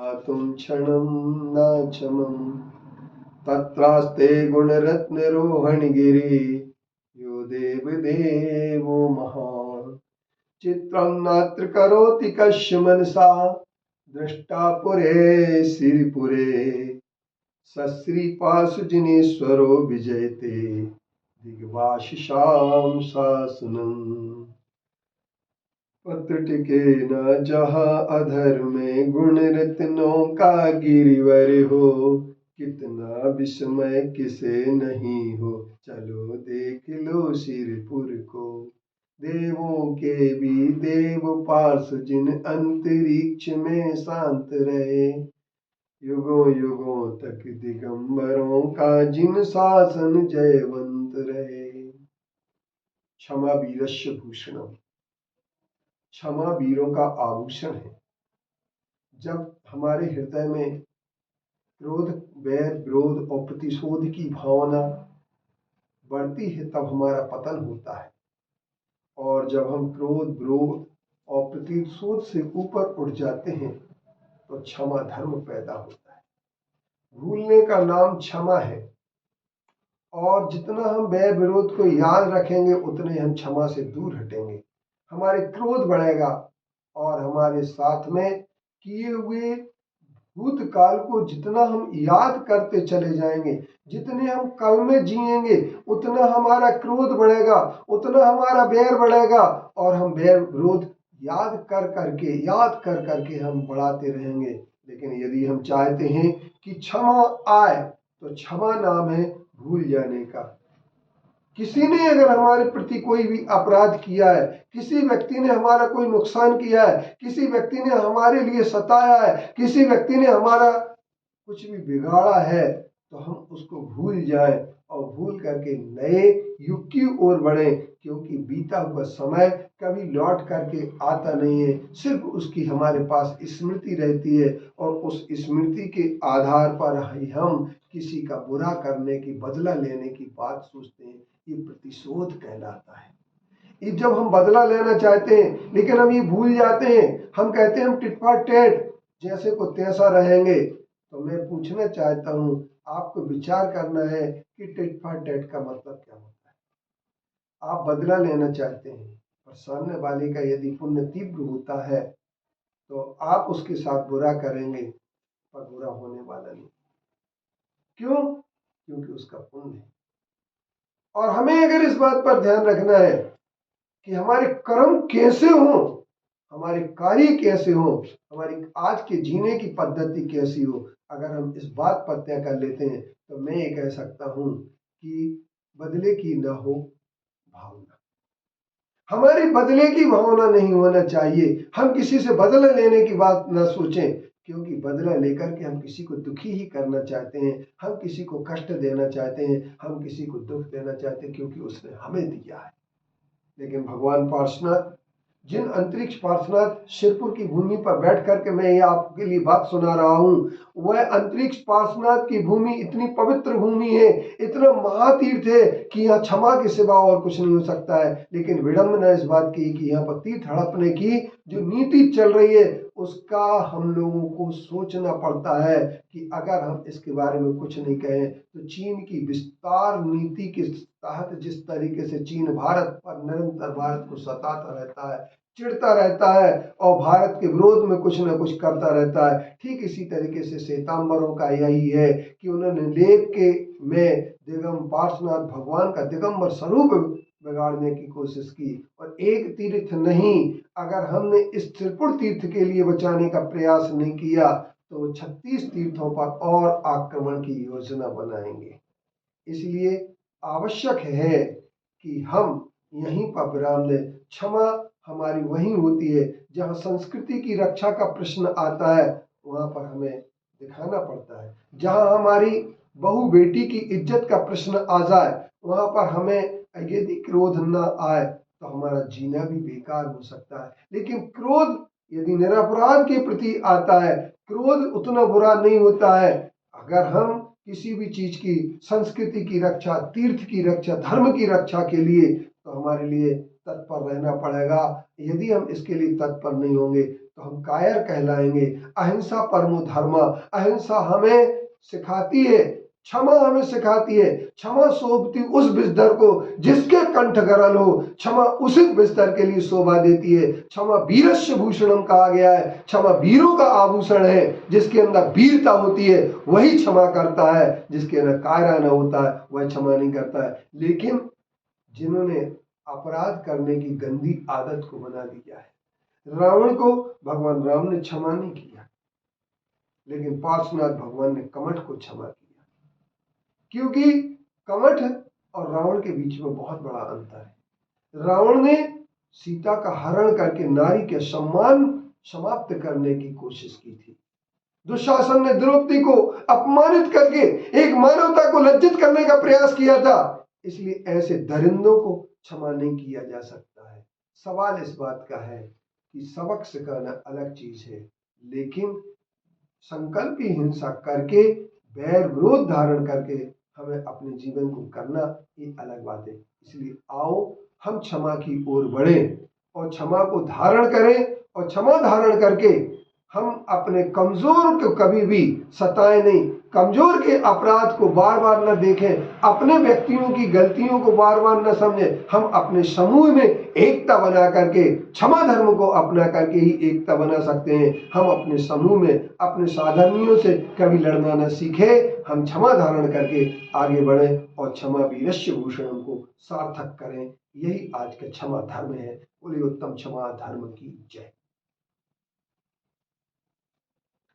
तुम क्षणं नाक्षमं तत्रास्ते गुणरत्नरोहणगिरि यो देवदेवो महान् चित्रं नात्र करोति कस्य मनसा दृष्टा पुरे सिरिपुरे सश्रीपाशुजिनेश्वरो विजयते दिग्भाषिषां शासनम् पत्र टिके न जहाँ अधर में गुण रत्नों का गिरिवर हो कितना विस्मय किसे नहीं हो चलो देख लो सिरपुर को देवों के भी देव पार्ष जिन अंतरिक्ष में शांत रहे युगों युगों तक दिगंबरों का जिन शासन जयवंत रहे। क्षमा वीरस्य भूषणम, क्षमा वीरों का आभूषण है। जब हमारे हृदय में क्रोध, वैर, विरोध और प्रतिशोध की भावना बढ़ती है तब हमारा पतन होता है, और जब हम क्रोध, विरोध और प्रतिशोध से ऊपर उठ जाते हैं तो क्षमा धर्म पैदा होता है। भूलने का नाम क्षमा है, और जितना हम वैर विरोध को याद रखेंगे उतने हम क्षमा से दूर हटेंगे। हमारे क्रोध बढ़ेगा और हमारे साथ में किए हुए भूतकाल को जितना हम याद करते चले जाएंगे, जितने हम कल में जिएंगे उतना हमारा क्रोध बढ़ेगा, उतना हमारा वैर बढ़ेगा, और हम वैर विरोध याद कर करके हम बढ़ाते रहेंगे। लेकिन यदि हम चाहते हैं कि क्षमा आए तो क्षमा नाम है भूल जाने का। किसी ने अगर हमारे प्रति कोई भी अपराध किया है, किसी व्यक्ति ने हमारा कोई नुकसान किया है, किसी व्यक्ति ने हमारे लिए सताया है, किसी व्यक्ति ने हमारा कुछ भी बिगाड़ा है, तो हम उसको भूल जाएं और भूल करके नए युग की ओर बढ़े, क्योंकि बीता हुआ समय कभी लौट करके आता नहीं है। सिर्फ उसकी हमारे पास स्मृति रहती है, और उस स्मृति के आधार पर ही हम किसी का बुरा करने की, बदला लेने की बात सोचते हैं। ये प्रतिशोध कहलाता है। ये जब हम बदला लेना चाहते हैं लेकिन हम ये भूल जाते हैं, हम कहते हैं हम टिट फॉर टैट, जैसे को तैसा रहेंगे। तो मैं पूछना चाहता हूँ, आपको विचार करना है कि टिट फॉर टैट का मतलब क्या होता है। आप बदला लेना चाहते हैं, और सामने वाले का यदि पुण्य तीव्र होता है तो आप उसके साथ बुरा करेंगे, पर बुरा होने वाला नहीं। क्यों? क्योंकि उसका पुण्य है। और हमें अगर इस बात पर ध्यान रखना है कि हमारे कर्म कैसे हों, हमारे कार्य कैसे हो, हमारी आज के जीने की पद्धति कैसी हो, अगर हम इस बात पर तय कर लेते हैं तो मैं ये कह सकता हूं कि बदले की न हो भावना। हमारी बदले की भावना नहीं होना चाहिए। हम किसी से बदला लेने की बात न सोचें, क्योंकि बदला लेकर के हम किसी को दुखी ही करना चाहते हैं, हम किसी को कष्ट देना चाहते हैं, हम किसी को दुख देना चाहते हैं, क्योंकि उसने हमें दिया है। लेकिन भगवान पार्श्वनाथ, जिन अंतरिक्ष पार्श्वनाथ सिरपुर की भूमि पर बैठ करके मैं ये आपके लिए बात सुना रहा हूँ, वह अंतरिक्ष पार्श्वनाथ की भूमि इतनी पवित्र भूमि है, इतना महातीर्थ है कि यहाँ क्षमा के सिवा और कुछ नहीं हो सकता है। लेकिन विडंबना इस बात की कि यहाँ पर तीर्थ हड़पने की जो नीति चल रही है उसका हम लोगों को सोचना पड़ता है कि अगर हम इसके बारे में कुछ नहीं कहें तो चीन की विस्तार नीति के तहत जिस तरीके से चीन भारत पर निरंतर भारत को सताता रहता है, चिढ़ता रहता है और भारत के विरोध में कुछ न कुछ करता रहता है, ठीक इसी तरीके से श्वेतांबरों का यही है कि उन्होंने लेप के में दिगंबर पार्श्वनाथ भगवान का दिगंबर स्वरूप बिगाड़ने की कोशिश की। और एक तीर्थ नहीं, अगर हमने इस त्रिपुर तीर्थ के लिए बचाने का प्रयास नहीं किया तो 36 तीर्थों पर और आक्रमण की योजना बनाएंगे। इसलिए आवश्यक है कि हम यहीं पर विराम दें। क्षमा हमारी वहीं होती है जहाँ संस्कृति की रक्षा का प्रश्न आता है, वहां पर हमें दिखाना पड़ता है। जहाँ हमारी बहू बेटी की इज्जत का प्रश्न आ जाए वहां पर हमें यदि क्रोध न आए तो हमारा जीना भी बेकार हो सकता है। लेकिन क्रोध यदि निरपराध के प्रति आता है, क्रोध उतना बुरा नहीं होता है। अगर हम किसी भी चीज की, संस्कृति की रक्षा, तीर्थ की रक्षा, धर्म की रक्षा के लिए, तो हमारे लिए तत्पर रहना पड़ेगा। यदि हम इसके लिए तत्पर नहीं होंगे तो हम कायर कहलाएंगे। अहिंसा परमो धर्म, अहिंसा हमें सिखाती है, क्षमा हमें सिखाती है। क्षमा शोभती उस बिस्तर को जिसके कंठ गरल हो, क्षमा उसी बिस्तर के लिए शोभा देती है। क्षमा वीरस्य भूषणम कहा गया है, क्षमा वीरों का आभूषण है। जिसके अंदर वीरता होती है वही क्षमा करता है, जिसके अंदर कायरा न होता है वह क्षमा नहीं करता है। लेकिन जिन्होंने अपराध करने की गंदी आदत को बना दिया है, रावण को भगवान राम ने क्षमा नहीं किया, लेकिन पार्श्वनाथ भगवान ने कमठ को क्षमा किया। क्योंकि कमठ और रावण के बीच में बहुत बड़ा अंतर है। रावण ने सीता का हरण करके नारी के सम्मान समाप्त करने की कोशिश की थी। दुशासन ने द्रौपदी को अपमानित करके एक मानवता को लज्जित करने का प्रयास किया था। इसलिए ऐसे दरिंदों को क्षमा नहीं किया जा सकता है। सवाल इस बात का है कि सबक सिखाना अलग चीज है, लेकिन संकल्पी हिंसा करके, बैर विरोध धारण करके हमें अपने जीवन को करना ये अलग बात है। इसलिए आओ हम क्षमा की ओर बढ़ें और क्षमा को धारण करें, और क्षमा धारण करके हम अपने कमजोर को कभी भी सताएं नहीं, कमजोर के अपराध को बार बार न देखें, अपने व्यक्तियों की गलतियों को बार बार न समझें। हम अपने समूह में एकता बना करके, क्षमा धर्म को अपना करके ही एकता बना सकते हैं। हम अपने समूह में अपने साधर्मियों से कभी लड़ना न सीखे, हम क्षमा धारण करके आगे बढ़ें और क्षमा वीरस्य भूषणम को सार्थक करें। यही आज का क्षमा धर्म है। बोलिए उत्तम क्षमा धर्म की जय।